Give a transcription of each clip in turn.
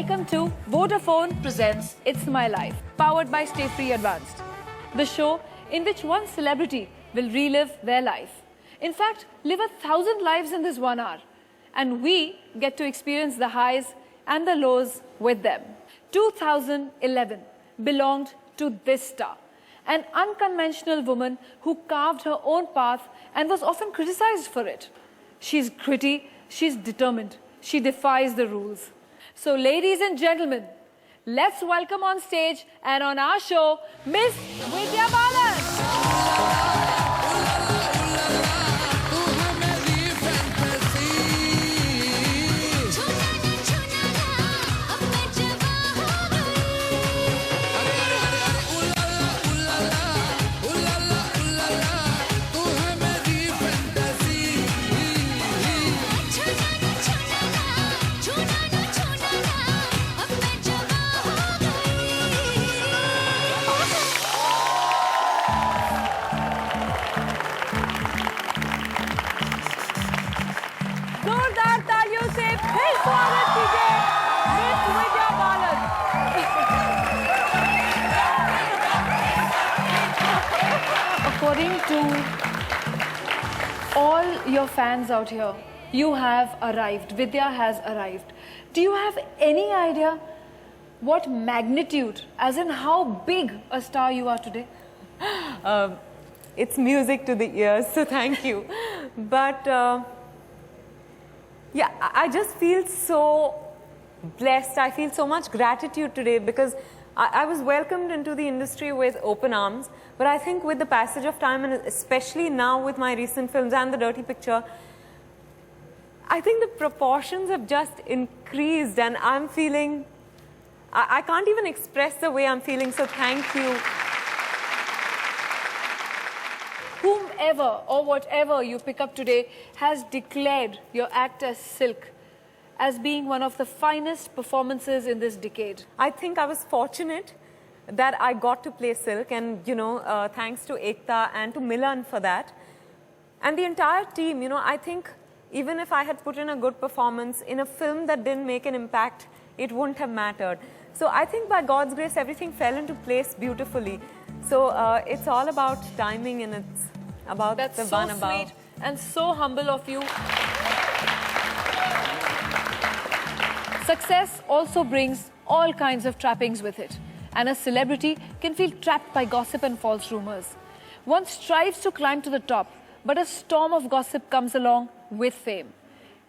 Welcome to Vodafone presents It's My Life, powered by Stay Free Advanced. The show in which one celebrity will relive their life. In fact, live 1,000 lives in this 1 hour. And we get to experience the highs and the lows with them. 2011 belonged to this star, an unconventional woman who carved her own path and was often criticized for it. She's gritty, she's determined, she defies the rules. So ladies and gentlemen, let's welcome on stage and on our show, Miss Vidya Balan. जोरदार तालियों से फिर स्वागत कीजिए miss Vidya Balan. According to all your fans out here, you have arrived. Vidya has arrived. Do you have any idea what magnitude, as in how big a star you are today? It's music to the ears, so thank you. But yeah, I just feel so blessed. I feel so much gratitude today because I was welcomed into the industry with open arms. But I think with the passage of time, and especially now with my recent films and The Dirty Picture, I think the proportions have just increased and I'm feeling, I can't even express the way I'm feeling, so thank you. Whomever or whatever you pick up today has declared your act as Silk as being one of the finest performances in this decade. I think I was fortunate that I got to play Silk, and thanks to Ekta and to Milan for that. And the entire team, I think even if I had put in a good performance in a film that didn't make an impact, it wouldn't have mattered. So I think by God's grace, everything fell into place beautifully. So it's all about timing, and it's about That's the so one above. sweet and so humble of you. Success also brings all kinds of trappings with it, and a celebrity can feel trapped by gossip and false rumors. One strives to climb to the top, but a storm of gossip comes along with fame.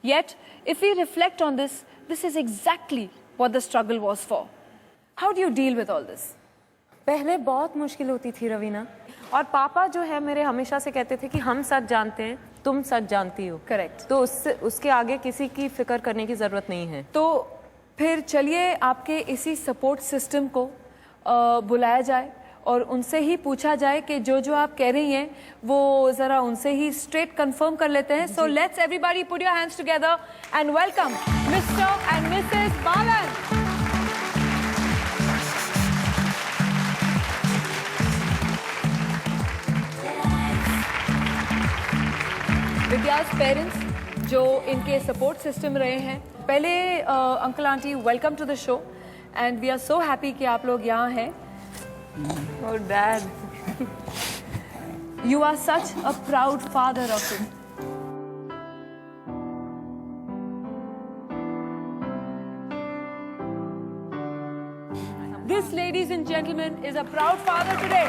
Yet, if we reflect on this, this is exactly what the struggle was for. How do you deal with all this? पहले बहुत मुश्किल होती थी रवीना, और पापा जो है मेरे हमेशा से कहते थे कि हम सच जानते हैं, तुम सच जानती हो। करेक्ट। तो उसके आगे किसी की फिक्र करने की ज़रूरत नहीं है। तो फिर चलिए आपके इसी सपोर्ट सिस्टम को बुलाया जाए और उनसे ही पूछा जाए कि जो आप कह रही हैं वो ज़रा उनसे ही स्ट्रेट कंफर्म कर लेते हैं। So let's everybody put your hands together and welcome Mr and Mrs Balan. Vidya's parents जो इनके सपोर्ट सिस्टम रहे हैं, पहले uncle aunty welcome to the show and we are so happy कि आप लोग यहाँ हैं। और dad, you are such a proud father of it. This, ladies and gentlemen, is a proud father today.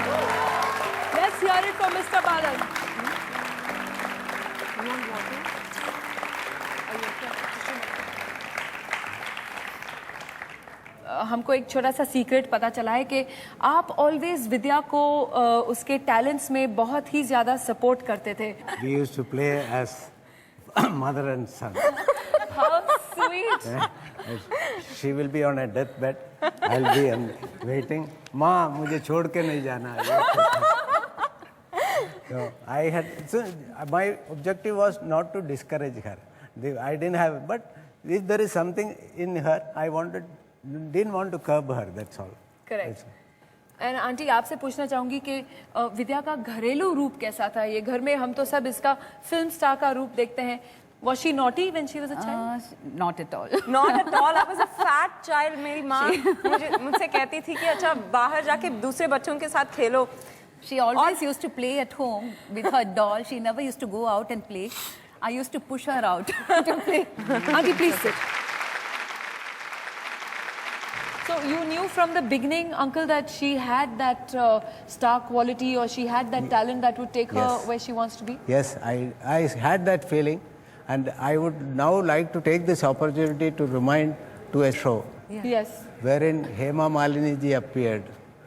Let's hear it from Mr. Balan. हमको एक छोटा सा सीक्रेट पता चला है कि आप ऑलवेज विद्या को उसके टैलेंट्स में बहुत ही ज़्यादा सपोर्ट करते थे। We used to play as mother and son. How sweet. She will be on a deathbed. I'll be waiting. माँ मुझे छोड़ के नहीं जाना। So my objective was not to discourage her. I didn't have, but if there is something in her, didn't want to curb her. That's all. Correct. And aunty आपसे पूछना चाहूंगी कि विद्या का घरेलू रूप कैसा था? ये घर में हम तो सब इसका फिल्म स्टार का रूप देखते हैं, Was she naughty when she was a child? Not at all. Not at all. I was a fat child. मेरी माँ मुझसे कहती थी कि अच्छा बाहर जाके दूसरे बच्चों के साथ खेलो. She always used to play at home with her doll. She never used to go out and play. I used to push her out to play. Auntie, please sit. So you knew from the beginning, uncle, that she had that star quality, or she had that talent that would take her Yes. where she wants to be? Yes, I had that feeling, and I would now like to take this opportunity to remind to a show Yes. wherein Hema Malini ji appeared.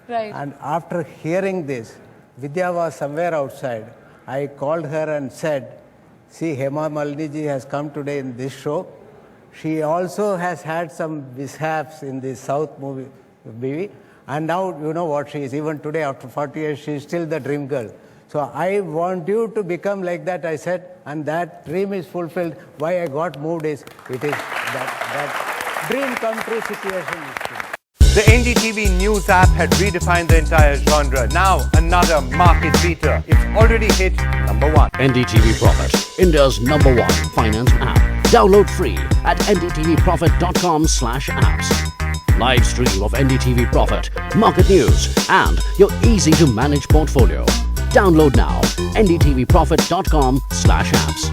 Right. And after hearing this, Vidya was somewhere outside. I called her and said, see, Hema Malini ji has come today in this show. She also has had some mishaps in the South movie. And now you know what she is. Even today, after 40 years, she is still the dream girl. So I want you to become like that, I said. And that dream is fulfilled. Why I got moved is, it is that dream come true situation. The NDTV News app had redefined the entire genre. Now, another market beater. It's already hit #1. NDTV Profit, India's #1 finance app. Download free at ndtvprofit.com/apps. Live stream of NDTV Profit, market news, and your easy-to-manage portfolio. Download now, ndtvprofit.com/apps.